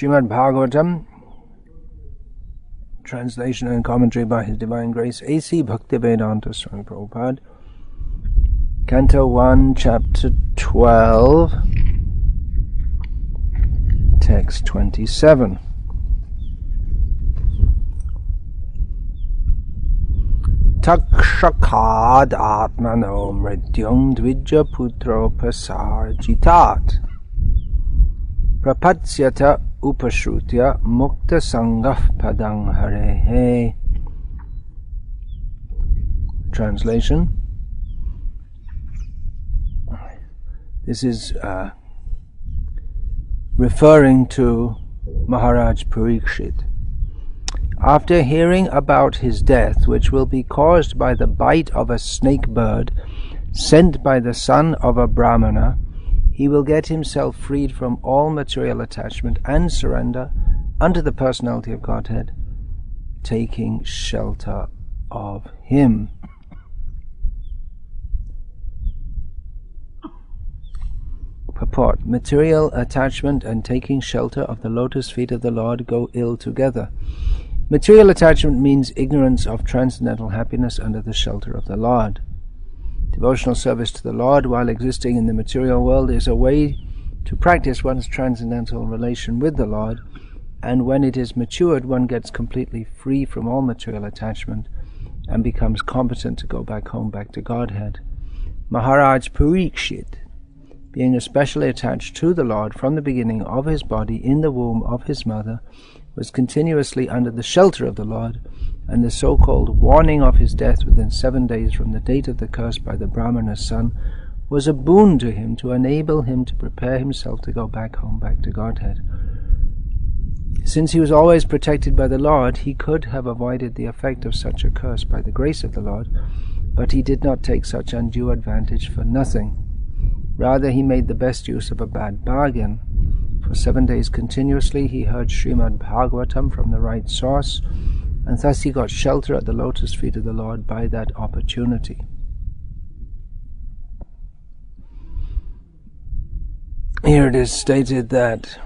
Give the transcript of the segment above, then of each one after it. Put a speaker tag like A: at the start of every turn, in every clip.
A: Srimad Bhagavatam, translation and commentary by His Divine Grace A.C. Bhaktivedanta Swami Prabhupada, Canto 1, Chapter 12, Text 27. Takshakad atmano mrityung dvijya putro pasarjitat prapatsyata upashrutya mukta sangah padang harehe. Translation. This is referring to Maharaj Parikshit. After hearing about his death, which will be caused by the bite of a snake bird sent by the son of a Brahmana, he will get himself freed from all material attachment and surrender unto the personality of Godhead, taking shelter of him. Purport. Material attachment and taking shelter of the lotus feet of the Lord go ill together. Material attachment means ignorance of transcendental happiness under the shelter of the Lord. Devotional service to the Lord while existing in the material world is a way to practice one's transcendental relation with the Lord, and when it is matured, one gets completely free from all material attachment and becomes competent to go back home, back to Godhead. Maharaj Parikshit, being especially attached to the Lord from the beginning of his body in the womb of his mother, was continuously under the shelter of the Lord, and the so-called warning of his death within 7 days from the date of the curse by the Brahmana's son was a boon to him to enable him to prepare himself to go back home, back to Godhead. Since he was always protected by the Lord, he could have avoided the effect of such a curse by the grace of the Lord, but he did not take such undue advantage for nothing. Rather, he made the best use of a bad bargain. For 7 days continuously he heard Srimad Bhagavatam from the right source, and thus he got shelter at the lotus feet of the Lord by that opportunity. Here it is stated that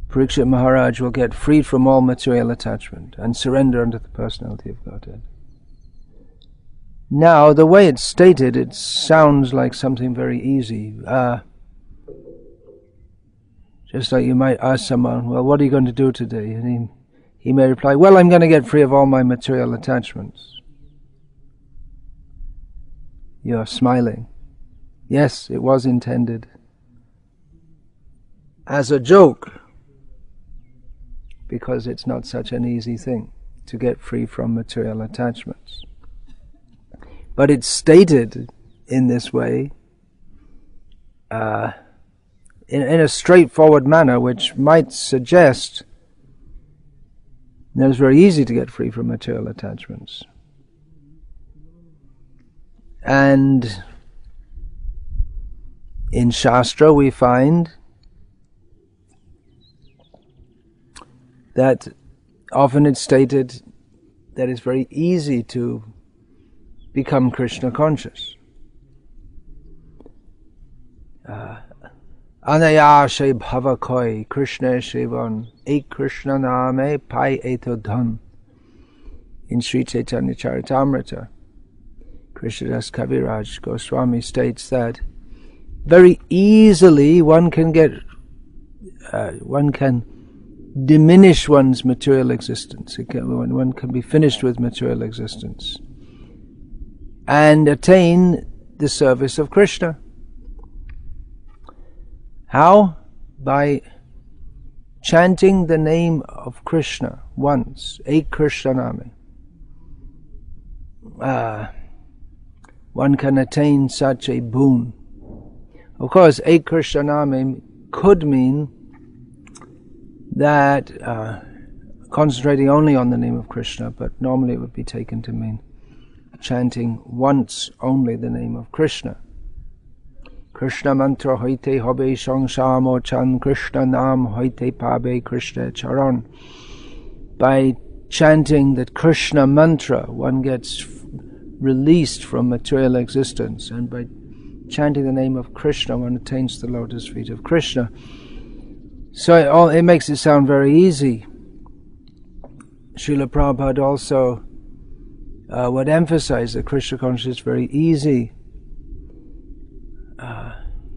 A: Parikshit Maharaj will get freed from all material attachment and surrender unto the personality of Godhead. Now, the way it's stated, it sounds like something very easy. Just like you might ask someone, well, what are you going to do today? And he may reply, well, I'm going to get free of all my material attachments. You're smiling. Yes, it was intended as a joke, because it's not such an easy thing to get free from material attachments. But it's stated in this way, in a straightforward manner, which might suggest that it's very easy to get free from material attachments. And in Shastra we find that often it's stated that it's very easy to become Krishna conscious. Anayashe bhavakoi Krishna Shivan ek Krishna name pai eto dhan. In Sri Chaitanya Charitamrita, Krishnadas Kaviraj Goswami states that very easily one can diminish one's material existence. One can be finished with material existence and attain the service of Krishna. How? By chanting the name of Krishna once, Ek Krishna Name. One can attain such a boon. Of course, Ek Krishna Name could mean that concentrating only on the name of Krishna, but normally it would be taken to mean chanting once only the name of Krishna. Krishna mantra hoite hobe sangsamo chan Krishna nam hoite pabe Krishna charan. By chanting that Krishna mantra, one gets released from material existence, and by chanting the name of Krishna, one attains the lotus feet of Krishna. So it makes it sound very easy. Srila Prabhupada also would emphasize that Krishna consciousness is very easy.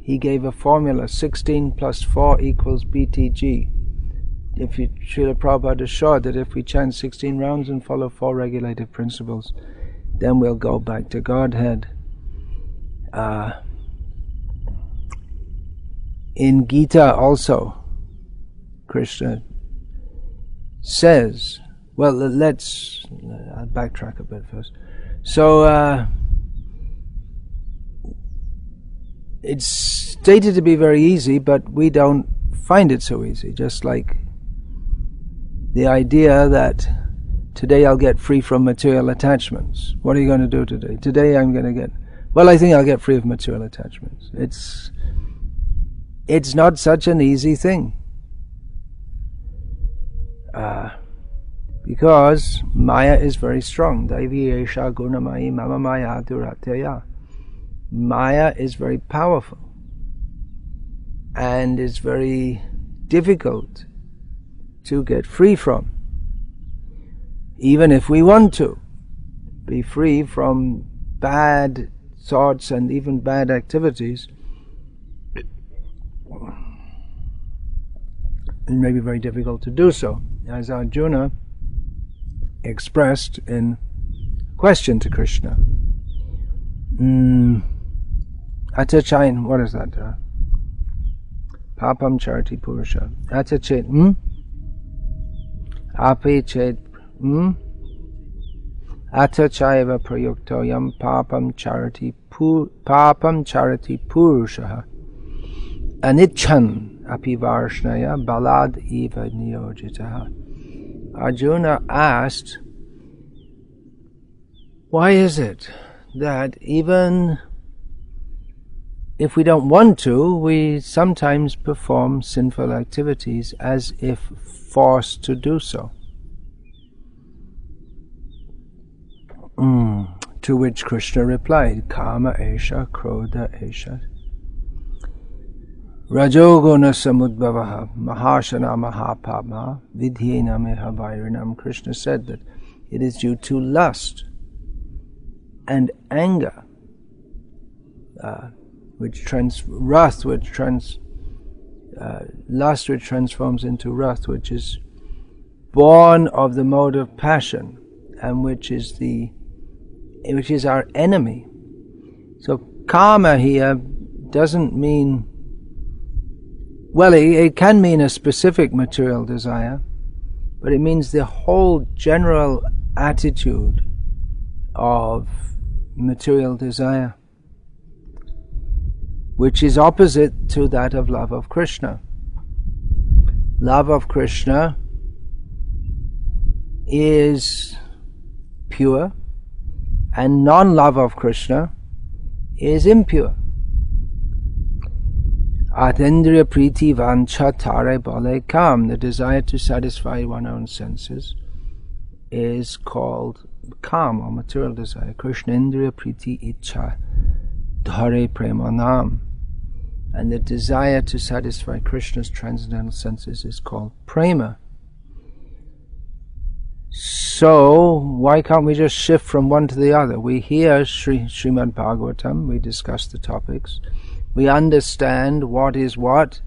A: He gave a formula, 16 plus 4 equals BTG. Srila Prabhupada assured that if we chant 16 rounds and follow 4 regulative principles, then we'll go back to Godhead. In Gita also, Krishna says, well, I'll backtrack a bit first. So, it's stated to be very easy, but we don't find it so easy. Just like the idea that today I'll get free from material attachments. What are you going to do today? Today I'm going to get... Well, I think I'll get free of material attachments. It's not such an easy thing. Because Maya is very strong. Daivi esha gunamayi mama maya duratya. Maya is very powerful and is very difficult to get free from. Even if we want to be free from bad thoughts and even bad activities, it may be very difficult to do so, as Arjuna expressed in question to Krishna. Atachain, what is that? Papam charati purusha. Atachet, api chet, atachaiva prayuktoyam papam charati purusha. Anichan api varshnaya balad eva niyojitaha. Arjuna asked, why is it that even if we don't want to, we sometimes perform sinful activities as if forced to do so? To which Krishna replied, Kama esha, Krodha esha, Rajoguna samudbhavaha, Mahashana mahapama, Vidhyena meha vairanam. Krishna said that it is due to lust and anger, lust which transforms into wrath, which is born of the mode of passion, and which is our enemy. So karma here doesn't mean, well, it can mean a specific material desire, but it means the whole general attitude of material desire, which is opposite to that of love of Krishna. Love of Krishna is pure, and non-love of Krishna is impure. Atendriya priti vancha tare bale kam, the desire to satisfy one's own senses, is called kam, or material desire. Krishnendriya priti ichha dhare premanam, and the desire to satisfy Krishna's transcendental senses is called prema. So why can't we just shift from one to the other? We hear Srimad Bhagavatam, we discuss the topics, we understand what is what,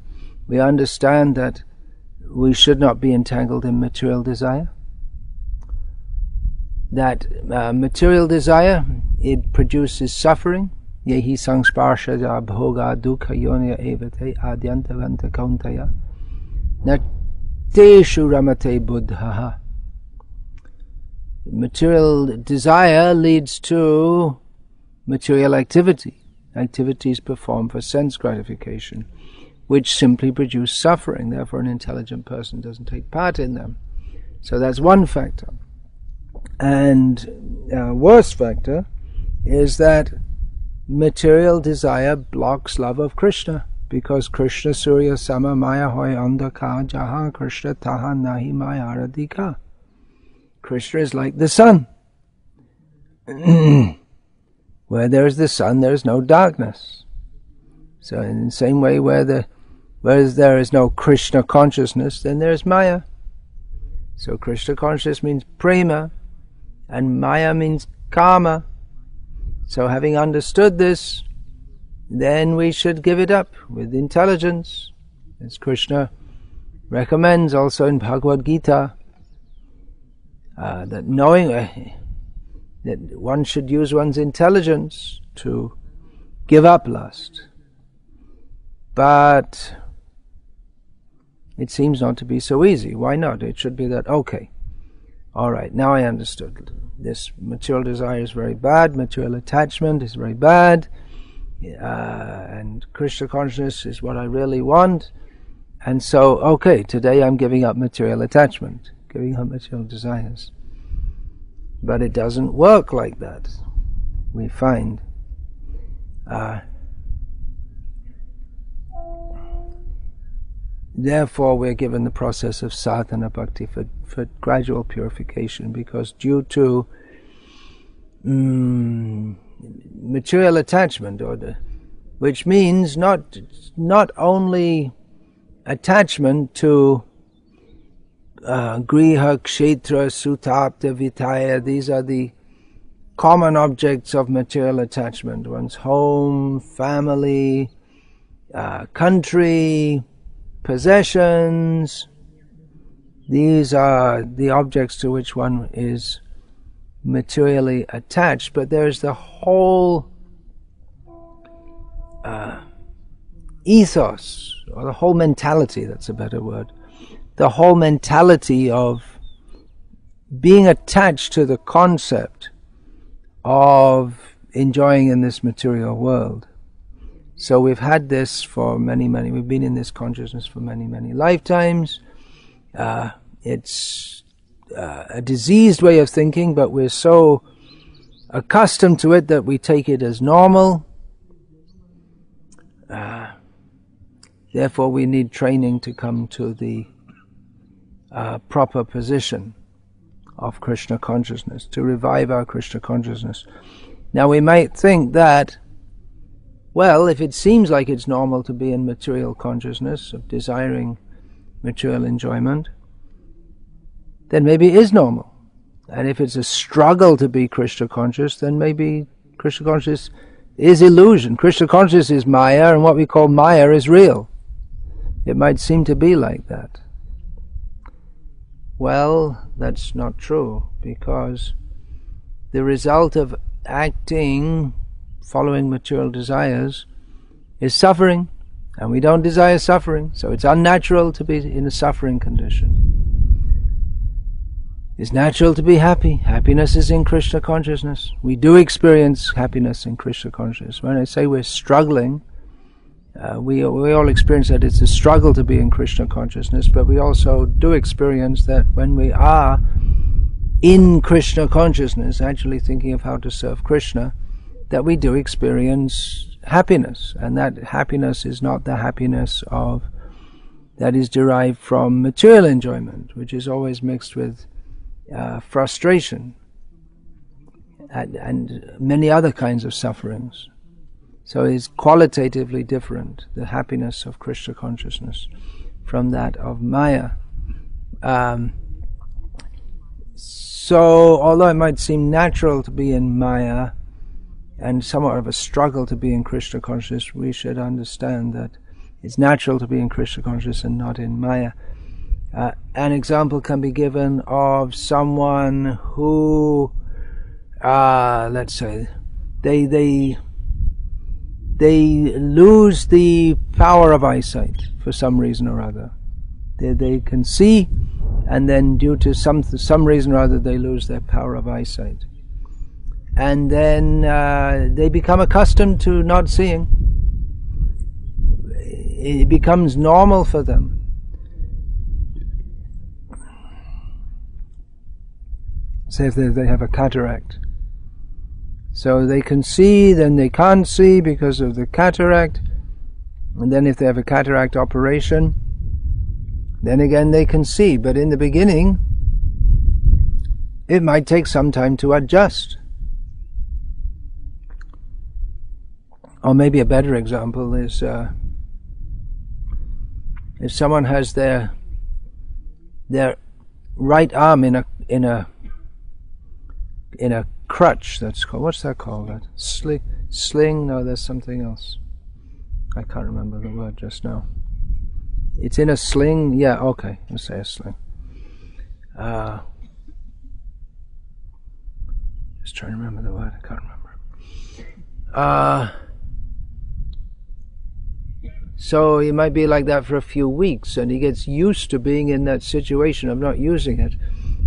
A: we understand that we should not be entangled in material desire, that material desire, it produces suffering. Yehi sangsparshaja bhoga dukha yonya evate adyantavanta kauntaya nateshu ramate buddhaha. Material desire leads to material activities performed for sense gratification, which simply produce suffering. Therefore, an intelligent person doesn't take part in them. So that's one factor. And a worst factor is that material desire blocks love of Krishna, because Krishna Surya Sama Maya Hoy Andaka Jaha Krishna Taha Nahi Maya Radhika. Krishna is like the sun. Where there is the sun, there is no darkness. So in the same way, where the Whereas there is no Krishna consciousness, then there is Maya. So Krishna consciousness means prema, and Maya means kama. So having understood this, then we should give it up with intelligence, as Krishna recommends also in Bhagavad Gita, that knowing that one should use one's intelligence to give up lust. But it seems not to be so easy. Why not? It should be that, okay, all right, now I understood. This material desire is very bad, material attachment is very bad, and Krishna consciousness is what I really want. And so, okay, today I'm giving up material attachment, giving up material desires. But it doesn't work like that, we find. Therefore, we're given the process of sadhana bhakti for gradual purification, because due to material attachment, which means not only attachment to griha, kshetra, sutapta, vitaya, these are the common objects of material attachment: one's home, family, country, possessions. These are the objects to which one is materially attached. But there's the whole ethos, or the whole mentality, that's a better word, the whole mentality of being attached to the concept of enjoying in this material world. So we've had this for we've been in this consciousness for many lifetimes. It's a diseased way of thinking, but we're so accustomed to it that we take it as normal. Therefore we need training to come to the proper position of Krishna consciousness, to revive our Krishna consciousness. Now we might think that, well, if it seems like it's normal to be in material consciousness, of desiring material enjoyment, then maybe it is normal. And if it's a struggle to be Krishna conscious, then maybe Krishna conscious is illusion. Krishna conscious is Maya, and what we call Maya is real. It might seem to be like that. Well, that's not true, because the result of acting following material desires is suffering, and we don't desire suffering, so it's unnatural to be in a suffering condition. It's natural to be happy. Happiness is in Krishna consciousness. We do experience happiness in Krishna consciousness. When I say we're struggling, we all experience that it's a struggle to be in Krishna consciousness, but we also do experience that when we are in Krishna consciousness, actually thinking of how to serve Krishna, that we do experience happiness, and that happiness is not the happiness that is derived from material enjoyment, which is always mixed with frustration and many other kinds of sufferings. So it is qualitatively different, the happiness of Krishna consciousness, from that of Maya. So although it might seem natural to be in Maya, and somewhat of a struggle to be in Krishna consciousness, we should understand that it's natural to be in Krishna consciousness and not in Maya. An example can be given of someone who, let's say, they lose the power of eyesight for some reason or other. They can see, and then due to some reason or other they lose their power of eyesight. And then they become accustomed to not seeing. It becomes normal for them. Say if they have a cataract. So they can see, then they can't see because of the cataract. And then if they have a cataract operation, then again they can see. But in the beginning, it might take some time to adjust. Or maybe a better example is If someone has their right arm in a crutch, that's called, what's that called? That sling? No, there's something else. I can't remember the word just now. It's in a sling. Yeah, okay, let's say a sling. Just trying to remember the word. I can't remember. So he might be like that for a few weeks, and he gets used to being in that situation of not using it.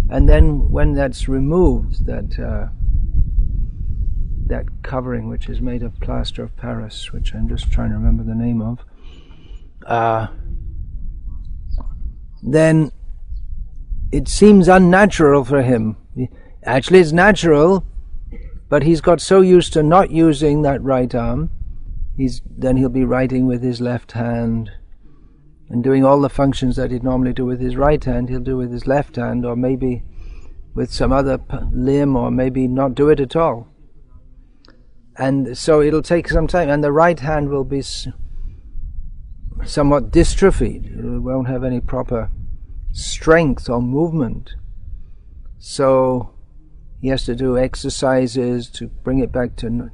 A: And then when that's removed, that covering, which is made of plaster of Paris, which I'm just trying to remember the name of, then it seems unnatural for him. Actually, it's natural, but he's got so used to not using that right arm, then he'll be writing with his left hand and doing all the functions that he'd normally do with his right hand, he'll do with his left hand, or maybe with some other limb, or maybe not do it at all. And so it'll take some time, and the right hand will be somewhat dystrophied. It won't have any proper strength or movement. So he has to do exercises to bring it back to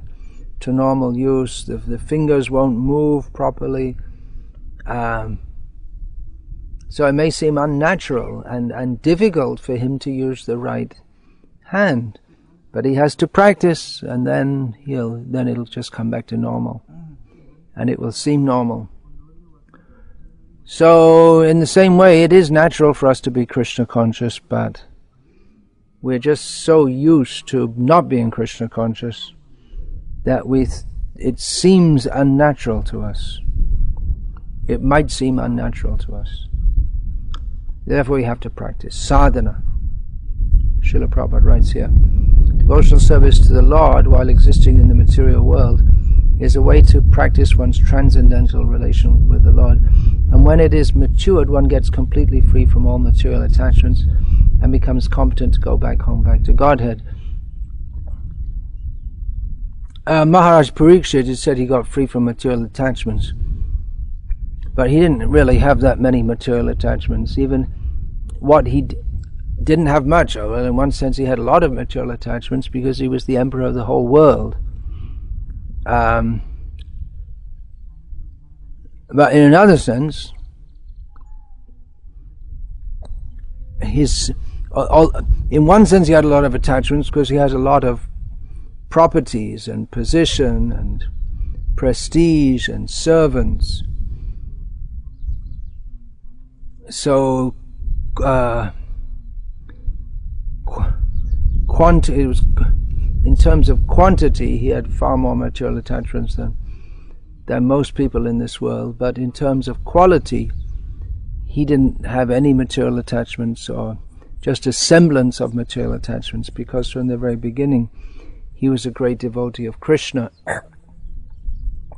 A: normal use. The fingers won't move properly. So it may seem unnatural and difficult for him to use the right hand, but he has to practice, and then it'll just come back to normal, and it will seem normal. So in the same way, it is natural for us to be Krishna conscious, but we're just so used to not being Krishna conscious that it seems unnatural to us. It might seem unnatural to us. Therefore we have to practice sadhana. Srila Prabhupada writes here, devotional service to the Lord while existing in the material world is a way to practice one's transcendental relation with the Lord. And when it is matured, one gets completely free from all material attachments and becomes competent to go back home, back to Godhead. Maharaj Parikshit said he got free from material attachments, but he didn't really have that many material attachments. Even what he didn't have much of, well, in one sense he had a lot of material attachments because he was the emperor of the whole world. But in another sense, in one sense he had a lot of attachments because he has a lot of properties and position and prestige and servants. So it was, in terms of quantity, he had far more material attachments than most people in this world, but in terms of quality, he didn't have any material attachments, or just a semblance of material attachments, because from the very beginning he was a great devotee of Krishna.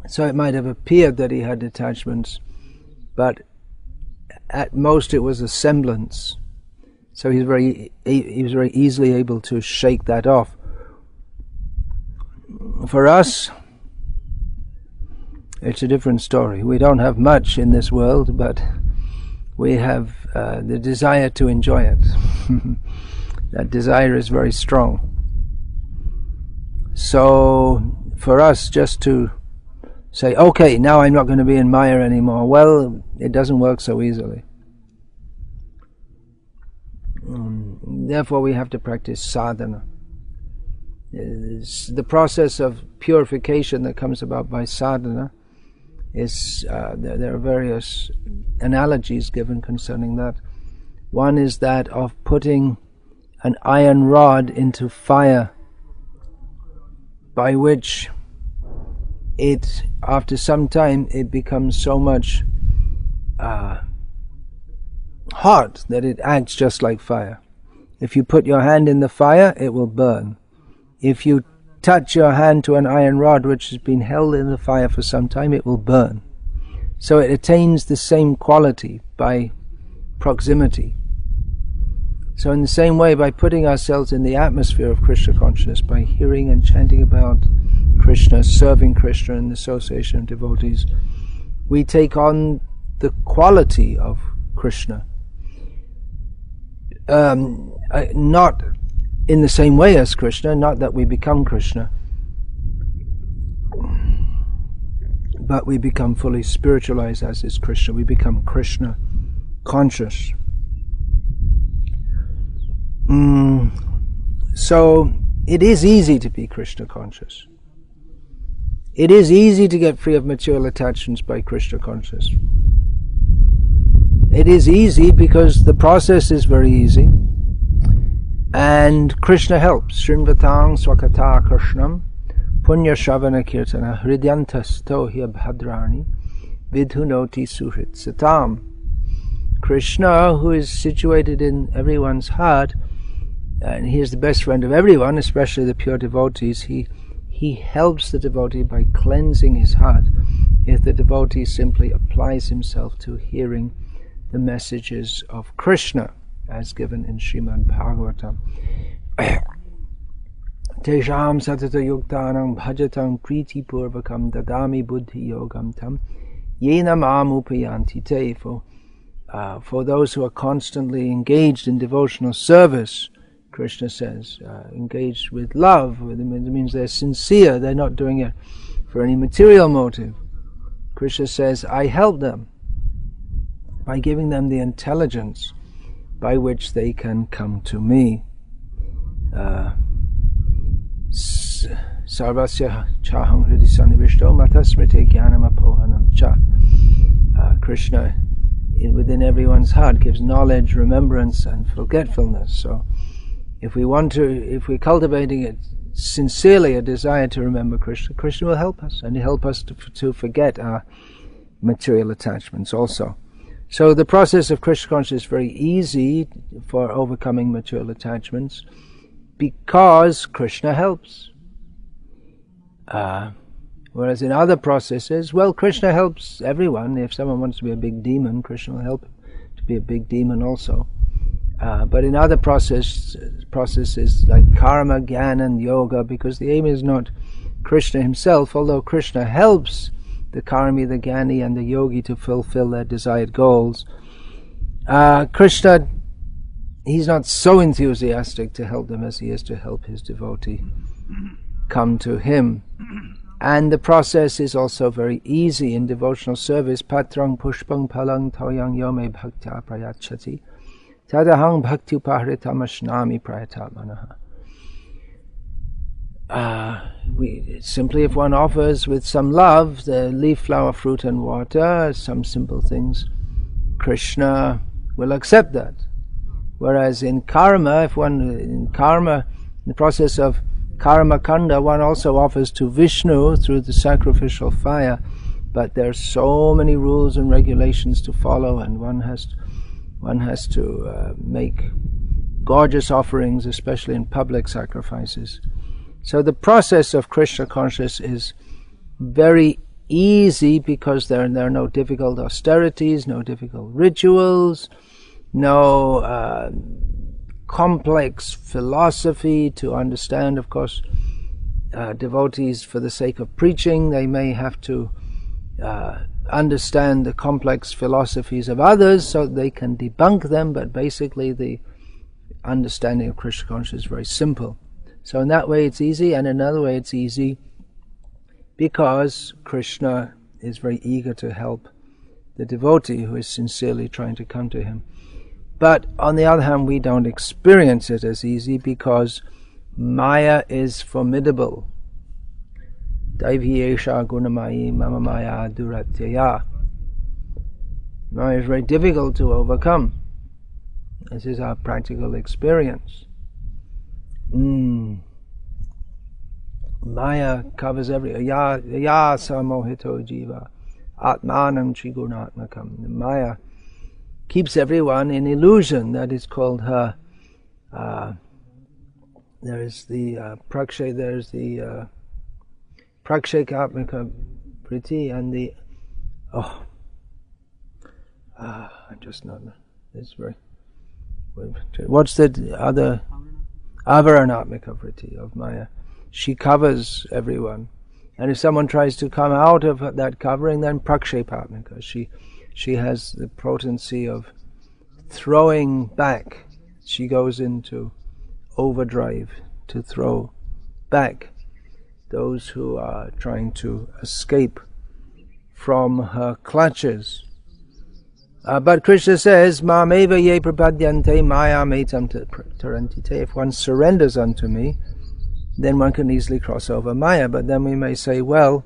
A: So it might have appeared that he had attachments, but at most it was a semblance. So he was very easily able to shake that off. For us, it's a different story. We don't have much in this world, but we have the desire to enjoy it. That desire is very strong. So for us just to say, okay, now I'm not going to be in Maya anymore, well, it doesn't work so easily. Therefore we have to practice sadhana. The process of purification that comes about by sadhana is, there are various analogies given concerning that. One is that of putting an iron rod into fire, by which after some time it becomes so much hot that it acts just like fire. If you put your hand in the fire, it will burn. If you touch your hand to an iron rod which has been held in the fire for some time, it will burn. So it attains the same quality by proximity. So in the same way, by putting ourselves in the atmosphere of Krishna consciousness, by hearing and chanting about Krishna, serving Krishna in the association of devotees, we take on the quality of Krishna. Not in the same way as Krishna, not that we become Krishna, but we become fully spiritualized as is Krishna. We become Krishna conscious. So it is easy to be Krishna conscious. It is easy to get free of material attachments by Krishna conscious. It is easy because the process is very easy, and Krishna helps. Shrinvatang swakata krishnam punya shavana kirtana hridyantas tohya bhadrani vidhunoti suhrit satam. Krishna, who is situated in everyone's heart, and he is the best friend of everyone, especially the pure devotees, he helps the devotee by cleansing his heart if the devotee simply applies himself to hearing the messages of Krishna as given in Srimad Bhagavatam. Tejam satata yuktanam bhajatam priti purvakam dadami buddhi yogam tam yena mam upayanti te. For those who are constantly engaged in devotional service, Krishna says, engaged with love, it means they're sincere, they're not doing it for any material motive. Krishna says, I help them by giving them the intelligence by which they can come to me. Sarvasya chaham hridi sanivishto matasmrite jnanam apohanam cha. Krishna, within everyone's heart, gives knowledge, remembrance, and forgetfulness. So, if we're cultivating it sincerely, a desire to remember Krishna, Krishna will help us, and He'll help us to forget our material attachments also. So the process of Krishna consciousness is very easy for overcoming material attachments because Krishna helps. Whereas in other processes, well, Krishna helps everyone. If someone wants to be a big demon, Krishna will help him to be a big demon also. But in other processes like karma, jnana and yoga, because the aim is not Krishna himself, although Krishna helps the karmi, the jnani and the yogi to fulfill their desired goals, Krishna, he's not so enthusiastic to help them as he is to help his devotee come to him. And the process is also very easy in devotional service. Patrang pushpang palang tawyang yome bhakta prayachati tadahang bhakti upahritam ashnami prayatamanaha. Simply, if one offers with some love the leaf, flower, fruit and water, some simple things, Krishna will accept that. Whereas in karma, in the process of karma kanda, one also offers to Vishnu through the sacrificial fire, but there are so many rules and regulations to follow, and one has to make gorgeous offerings, especially in public sacrifices. So the process of Krishna consciousness is very easy because there are no difficult austerities, no difficult rituals, no complex philosophy to understand. Of course, devotees, for the sake of preaching, they may have to understand the complex philosophies of others so that they can debunk them, but basically the understanding of Krishna consciousness is very simple. So in that way it's easy, and in another way it's easy because Krishna is very eager to help the devotee who is sincerely trying to come to him. But on the other hand, we don't experience it as easy because Maya is formidable. Daivi esha gunamayi mama maya duratyaya. Maya is very difficult to overcome. This is our practical experience. Maya covers everything. Ya samohito jiva atmanam trigunatmakam. Maya keeps everyone in illusion. That is called her. There is the prakshekatmaka priti and the I'm just not. It's very. What's the other? Avaranatmika vritti of Maya. She covers everyone. And if someone tries to come out of that covering, then prakshepatmika. She has the potency of throwing back. She goes into overdrive to throw back those who are trying to escape from her clutches. But Krishna says, Mameva ye prapadyante maya metam tarantite. If one surrenders unto me, then one can easily cross over Maya. But then we may say, well,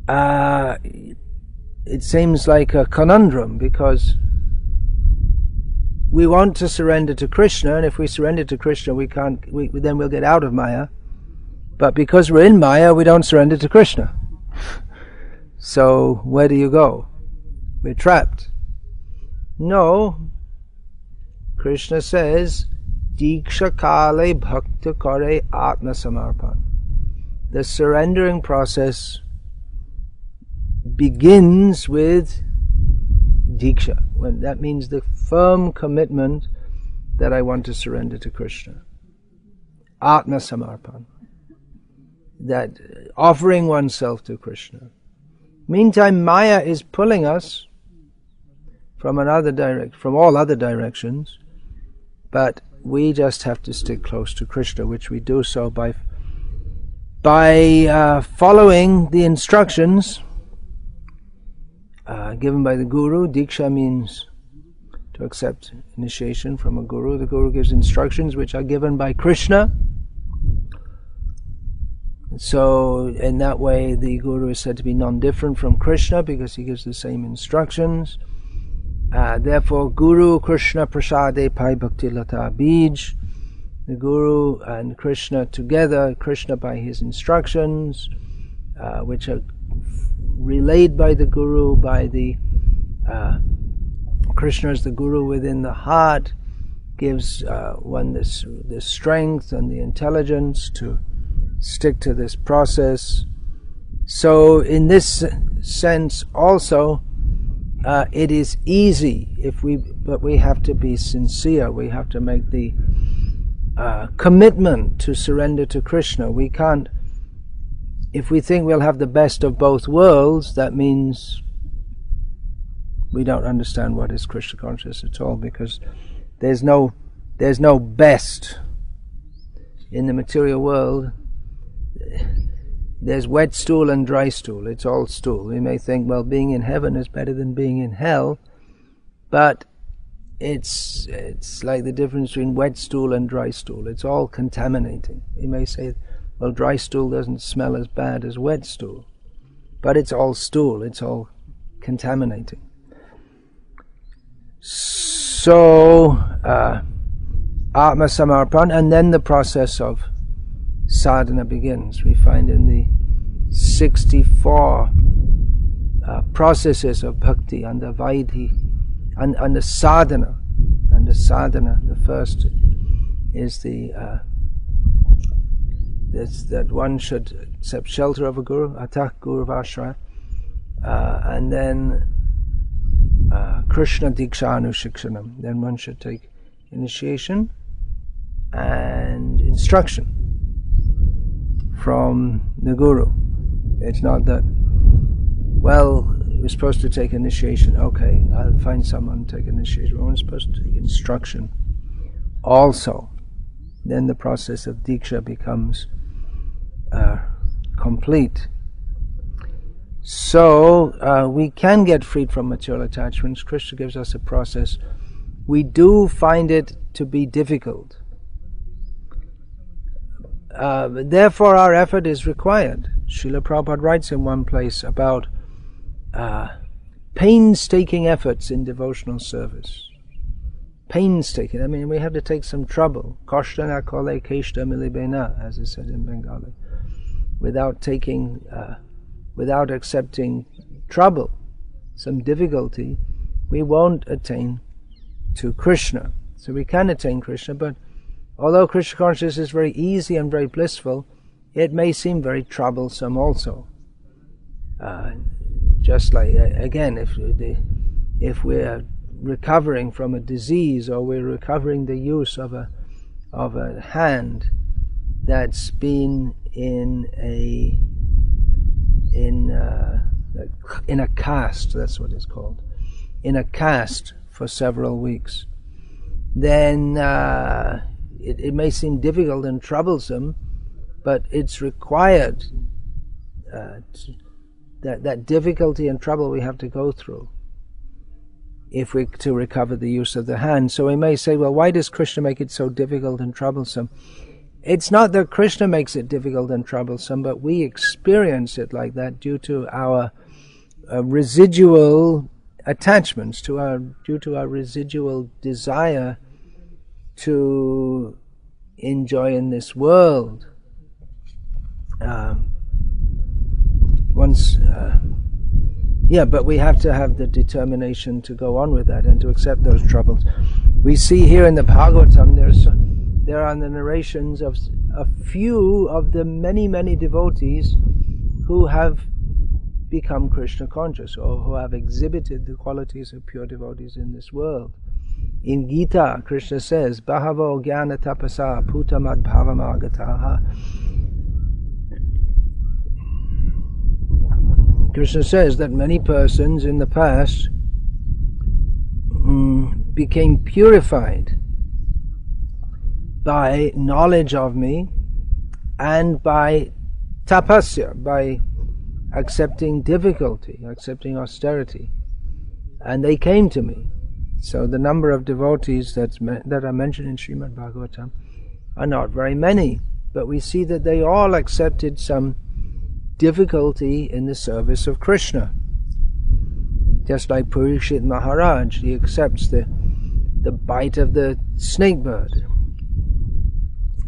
A: it seems like a conundrum, because we want to surrender to Krishna, and if we surrender to Krishna, then we'll get out of Maya. But because we're in Maya, we don't surrender to Krishna. So where do you go? We're trapped. No. Krishna says, Diksha kale bhakta kare atma samarpan. The surrendering process begins with Diksha. That means the firm commitment that I want to surrender to Krishna. Atma samarpan. That offering oneself to Krishna. Meantime, Maya is pulling us from all other directions, but we just have to stick close to Krishna, which we do so by following the instructions given by the Guru. Diksha means to accept initiation from a Guru. The Guru gives instructions which are given by Krishna. So in that way the Guru is said to be non-different from Krishna, because he gives the same instructions. Therefore, Guru Krishna Prasade Pai Bhakti Lata Bij. The Guru and Krishna together, Krishna by his instructions, which are relayed by the Guru, by the Krishna as the Guru within the heart, gives one the strength and the intelligence to stick to this process. So in this sense also, it is easy but we have to be sincere. We have to make the commitment to surrender to Krishna. We can't, if we think we'll have the best of both worlds, that means we don't understand what is Krishna consciousness at all, because there's no best in the material world. There's wet stool and dry stool. It's all stool. We may think, well, being in heaven is better than being in hell, but it's like the difference between wet stool and dry stool. It's all contaminating. We may say, well, dry stool doesn't smell as bad as wet stool, but it's all stool. It's all contaminating. So, Atma Samarpan, and then the process of sadhana begins. We find in the 64 processes of bhakti under Vaidhi, and under sadhana. Under sadhana, the first is that one should accept shelter of a guru, atak guru vashra, and then Krishna diksha anushikshanam. Then one should take initiation and instruction from the Guru. It's not that, well, we're supposed to take initiation, okay, I'll find someone to take initiation. We're supposed to take instruction also. Then the process of Diksha becomes complete. So we can get freed from material attachments. Krishna gives us a process. We do find it to be difficult. Therefore our effort is required. Srila Prabhupada writes in one place about painstaking efforts in devotional service. Painstaking, I mean, we have to take some trouble. Kashtana kole keshta milibena, as is said in Bengali. Without accepting trouble, some difficulty, we won't attain to Krishna. So we can attain Krishna, but although Krishna consciousness is very easy and very blissful, it may seem very troublesome also. Just like, again, if we're recovering from a disease, or we're recovering the use of a hand that's been in a cast, that's what it's called. in a caste for several weeks, then it may seem difficult and troublesome, but it's required, that difficulty and trouble we have to go through if we to recover the use of the hand. So we may say, well, why does Krishna make it so difficult and troublesome? It's not that Krishna makes it difficult and troublesome, but we experience it like that due to our residual attachments, due to our residual desire to enjoy in this world. But we have to have the determination to go on with that and to accept those troubles. We see here in the Bhagavatam, there are the narrations of a few of the many, many devotees who have become Krishna conscious, or who have exhibited the qualities of pure devotees in this world. In Gita, Krishna says, Bahavo Jnana Tapasa Putamad Bhavamagataha. Krishna says that many persons in the past became purified by knowledge of me and by tapasya, by accepting difficulty, accepting austerity, and they came to me. So the number of devotees that are mentioned in Srimad Bhagavatam are not very many, but we see that they all accepted some difficulty in the service of Krishna. Just like Parikshit Maharaj, he accepts the bite of the snake bird.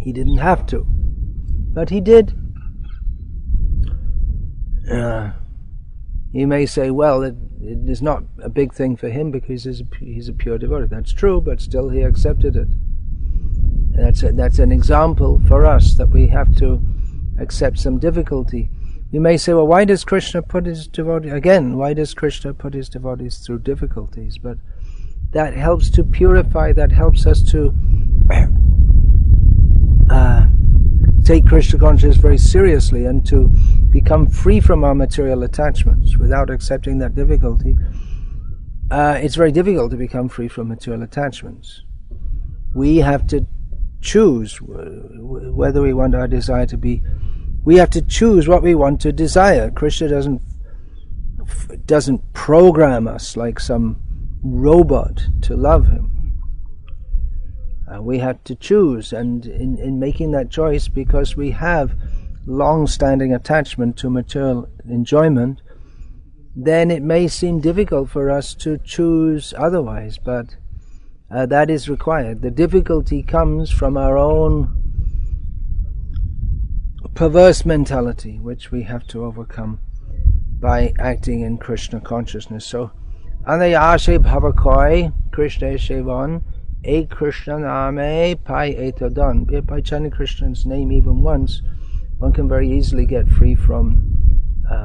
A: He didn't have to, but he did. You may say, well, it is not a big thing for him because he's a pure devotee. That's true, but still he accepted it. That's an example for us that we have to accept some difficulty. You may say, well, why does Krishna put his devotees through difficulties? But that helps to purify, that helps us to take Krishna consciousness very seriously and to become free from our material attachments. Without accepting that difficulty, it's very difficult to become free from material attachments. We have to choose whether we want our desire to be. We have to choose what we want to desire. Krishna doesn't program us like some robot to love him. We have to choose, and in making that choice, because we have long-standing attachment to material enjoyment, then it may seem difficult for us to choose otherwise, but that is required. The difficulty comes from our own perverse mentality, which we have to overcome by acting in Krishna consciousness. So, Anayashe Bhavakoi Krishna Shevan E Krishna Name Pai Etadan. By chanting Krishna's name even once, one can very easily get free from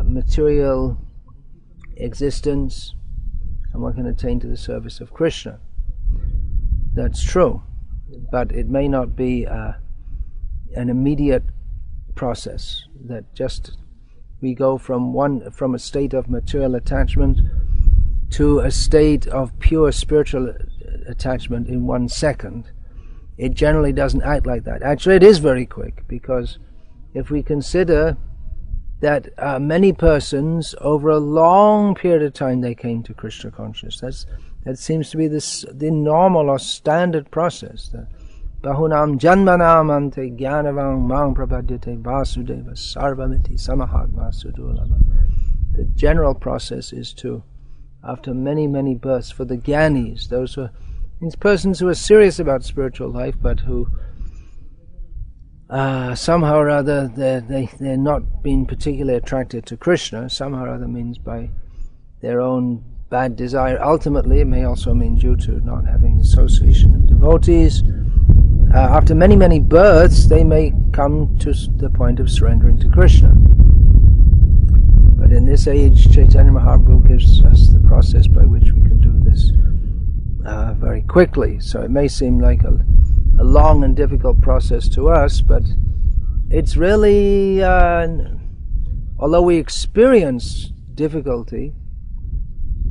A: material existence, and one can attain to the service of Krishna. That's true, but it may not be an immediate process, that just we go from a state of material attachment to a state of pure spiritual attachment in 1 second. It generally doesn't act like that. Actually, it is very quick, because if we consider that many persons over a long period of time they came to Krishna consciousness, that seems to be the normal or standard process. Bahunam janmanam ante jnanavang mang prapadyate vasudeva sarvamiti samahatma sudulava. The general process is to, after many, many births, for the jnanis, these persons who are serious about spiritual life, but who somehow or other they're not being particularly attracted to Krishna, somehow or other means by their own bad desire. Ultimately, it may also mean due to not having association of devotees. After many, many births, they may come to the point of surrendering to Krishna. But in this age, Chaitanya Mahaprabhu gives us the process by which we can do this very quickly. So it may seem like a long and difficult process to us, but it's really, although we experience difficulty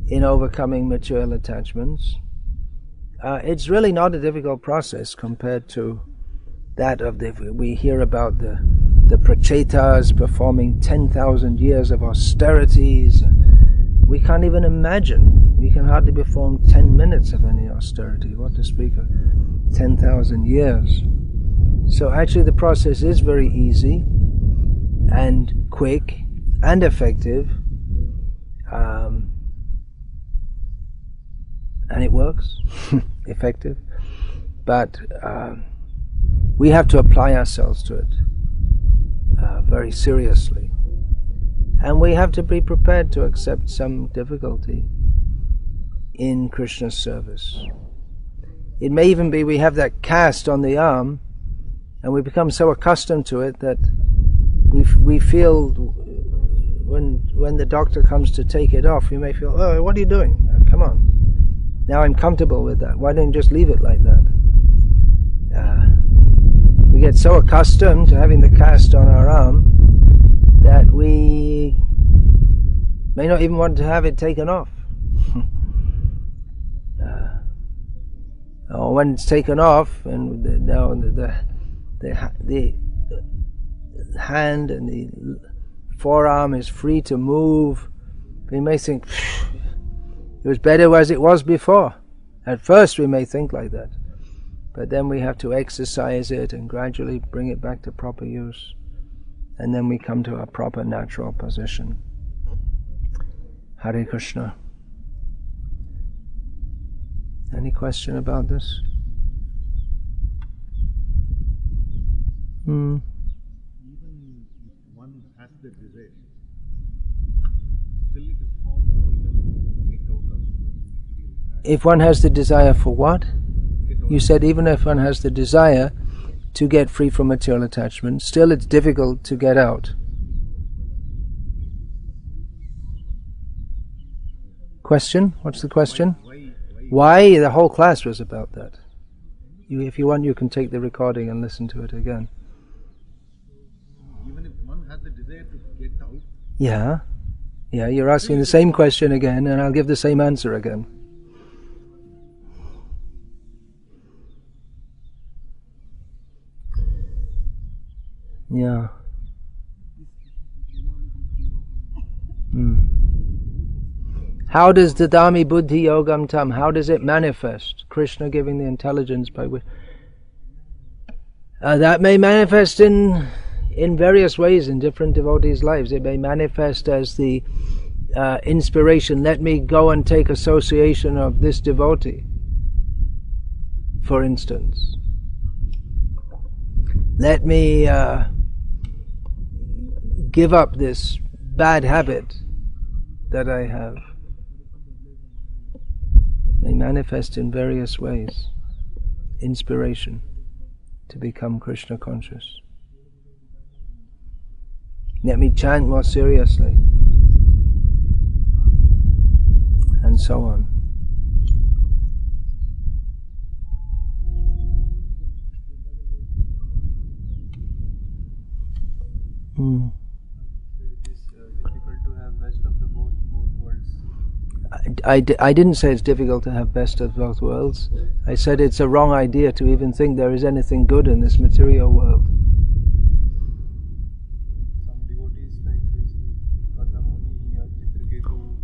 A: in overcoming material attachments. It's really not a difficult process compared to that of we hear about the prachetas performing 10,000 years of austerities. We can't even imagine. We can hardly perform 10 minutes of any austerity, what to speak of 10,000 years. So actually the process is very easy and quick and effective, and it works, effective, but we have to apply ourselves to it very seriously, and we have to be prepared to accept some difficulty in Krishna's service. It may even be we have that cast on the arm and we become so accustomed to it that we feel when the doctor comes to take it off, we may feel, oh, what are you doing? Come on. Now I'm comfortable with that. Why don't you just leave it like that? We get so accustomed to having the cast on our arm that we may not even want to have it taken off. Or when it's taken off, and now the hand and the forearm is free to move, we may think it was better as it was before. At first we may think like that, but then we have to exercise it and gradually bring it back to proper use, and then we come to a proper natural position. Hare Krishna. Any question about this?
B: Even if one has the desire, still it is found to get out of the material.
A: If one has the desire for what? You said even if one has the desire to get free from material attachment, still it's difficult to get out. Question? What's the question? Why? The whole class was about that. If you want, you can take the recording and listen to it again.
B: Even if one has the desire to get out.
A: Yeah, you're asking the same question again, and I'll give the same answer again. Yeah. How does Dadami Buddhi Yogam Tam, how does it manifest? Krishna giving the intelligence by which... that may manifest in various ways in different devotees' lives. It may manifest as the inspiration, let me go and take association of this devotee, for instance. Let me give up this bad habit that I have. May manifest in various ways. Inspiration to become Krishna conscious. Let me chant more seriously. And so on.
C: It is difficult to have best of the both worlds.
A: I didn't say it's difficult to have best of both worlds. I said it's a wrong idea to even think there is anything good in this material world.
C: Some devotees like Kadamuni or Chitraketu,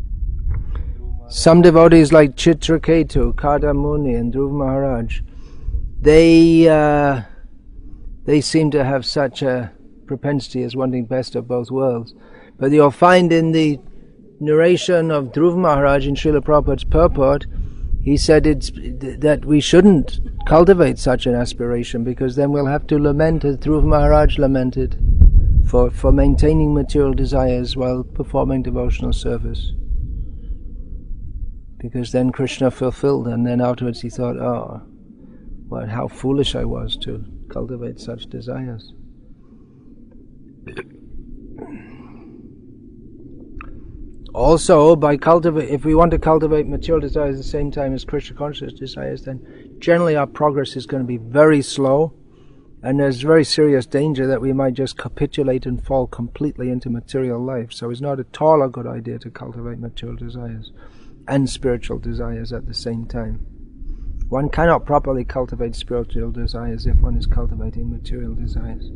C: Dhruva Maharaj.
A: Some devotees like Chitraketu, Kadamuni and Dhruva Maharaj, they seem to have such a propensity as wanting best of both worlds. But you'll find in the narration of Dhruva Maharaj in Srila Prabhupada's purport, he said that we shouldn't cultivate such an aspiration, because then we'll have to lament as Dhruva Maharaj lamented for maintaining material desires while performing devotional service. Because then Krishna fulfilled, and then afterwards he thought, oh, well, how foolish I was to cultivate such desires. Also, if we want to cultivate material desires at the same time as Krishna conscious desires, then generally our progress is going to be very slow, and there's very serious danger that we might just capitulate and fall completely into material life. So it's not at all a good idea to cultivate material desires. and spiritual desires at the same time. One cannot properly cultivate spiritual desires if one is cultivating material desires.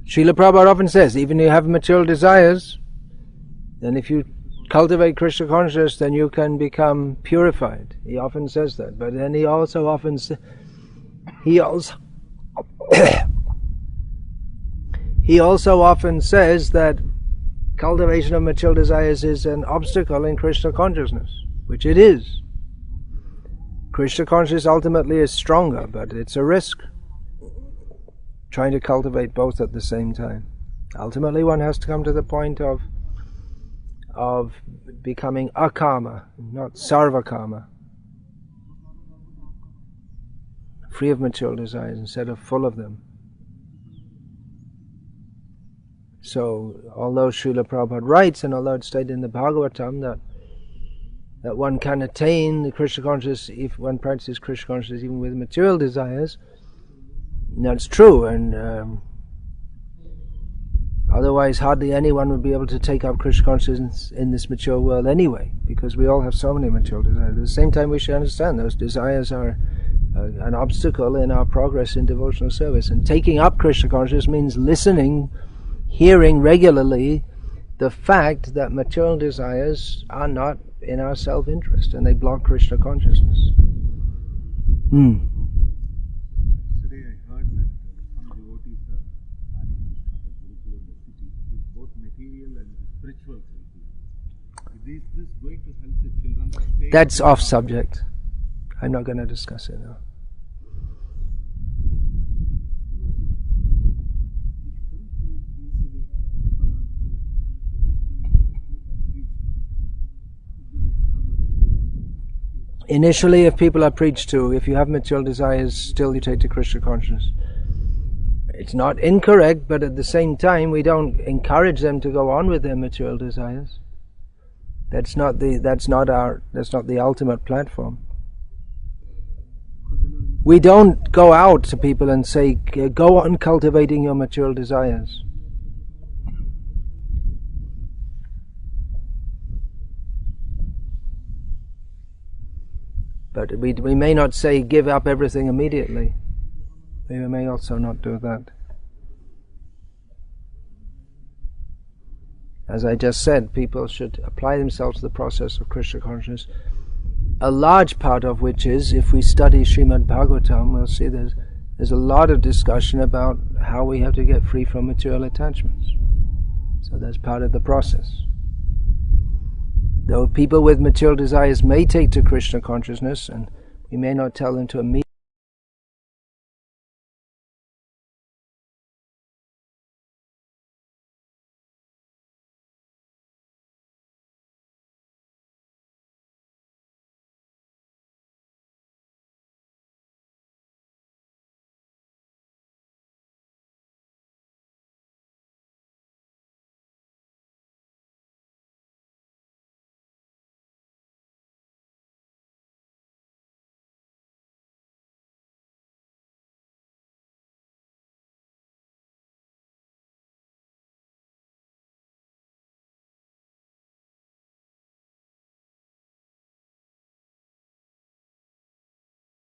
A: Srila Prabhupada often says, even if you have material desires, then if you cultivate Krishna consciousness, then you can become purified. He often says that. But then he also often he also often says that cultivation of material desires is an obstacle in Krishna consciousness, which it is. Krishna consciousness ultimately is stronger, but it's a risk trying to cultivate both at the same time. Ultimately one has to come to the point of becoming akarma, not sarva-karma, free of material desires instead of full of them. So, although Srila Prabhupada writes, and although it's stated in the Bhagavatam that one can attain the Krishna consciousness if one practices Krishna consciousness even with material desires, that's true, and otherwise hardly anyone would be able to take up Krishna consciousness in this mature world anyway, because we all have so many material desires. At the same time, we should understand those desires are an obstacle in our progress in devotional service, and taking up Krishna consciousness means listening, hearing regularly the fact that material desires are not in our self-interest and they block Krishna consciousness.
B: Today I heard that some devotees are planning to start a Gokulam in the city with both material and spiritual curriculum. Is this going to help the children stay?
A: That's off subject. I'm not going to discuss it now. Initially, if people are preached to, if you have material desires, still you take to Krishna consciousness. It's not incorrect, but at the same time, we don't encourage them to go on with their material desires. That's not the ultimate platform. We don't go out to people and say, go on cultivating your material desires. But we may not say give up everything immediately. We may also not do that. As I just said, people should apply themselves to the process of Krishna consciousness, a large part of which is, if we study Srimad Bhagavatam, we'll see there's a lot of discussion about how we have to get free from material attachments. So that's part of the process. Though people with material desires may take to Krishna consciousness, and we may not tell them to immediately